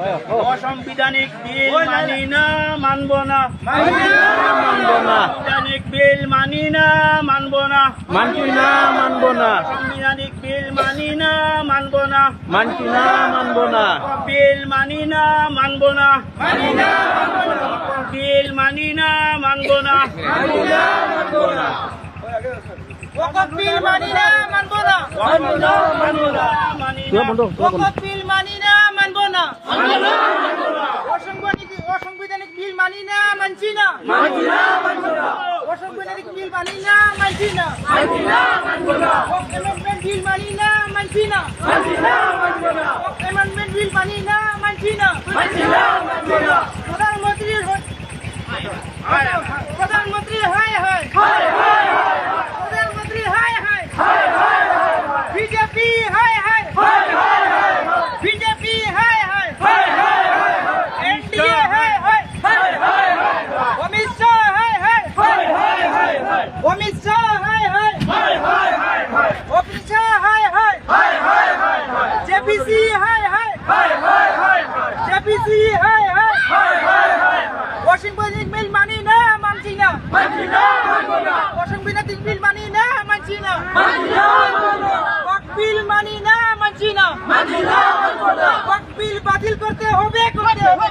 অসাংবিধানিক বিল মানি না, মানব না, সাংবিধানিক বিল মানি না, মানব না, মানছি না, মানব না, সাংবিধানিক বিল মানি না, মানব না, মানছি না, মানব না, বিল মানি না, মানব না, বিল মানি না, মানব না, ওয়াকফ বিল মানি না, মানব না, মানি না, ওয়াকফ বিল মানি না, মানব না, অসাংবিধানিক বিল মানি না, মানছি না, অসাংবিধানিক বিল মানি না, মানছি না, অ্যামেন্ডমেন্ট বিল মানি না, মানছি না, অ্যামেন্ডমেন্ট বিল মানি না, মানছি না, প্রধানমন্ত্রী হায় হায়, প্রধানমন্ত্রী হায় হায়, বিজেপি হায় হায়, বিজেপি হায় হায়, এনডিএ হায় হায়, অমিত শাহ হায় হায়, অমিত শাহ হায় হায়, অমিত শাহ হায় হায়, জেপিসি হায় হায়, জেপিসি হায় হায়, অসাংবিধানিক বিল মানি না, মানছি না, অসাংবিধানিক বিল মানি না, মানছি না, ওয়াকফ বিল মানি না, মানছি না, ওয়াকফ বিল বাতিল করতে হবে, করতে হবে,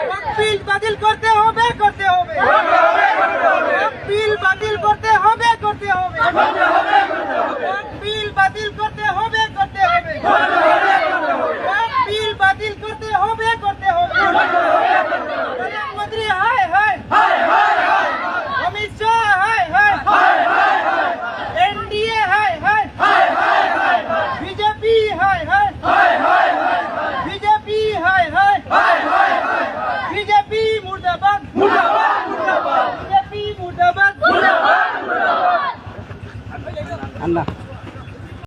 ওয়াকফ বিল বাতিল করতে হবে, করতে হবে, ওয়াকফ বিল বাতিল করতে হবে, করতে হবে, ওয়াকফ বিল বাতিল করতে হবে, করতে হবে, ওয়াকফ বিল বাতিল করতে হবে, করতে হবে, প্রধানমন্ত্রী হায় হায়, অমিত শাহ হায় হায়, এনডিএ হায় হায়, বিজেপি হায় হায়, বিজেপি হায় হায়, বিজেপি মুর্দাবাদ, বিজেপি মুর্দাবাদ। আন্না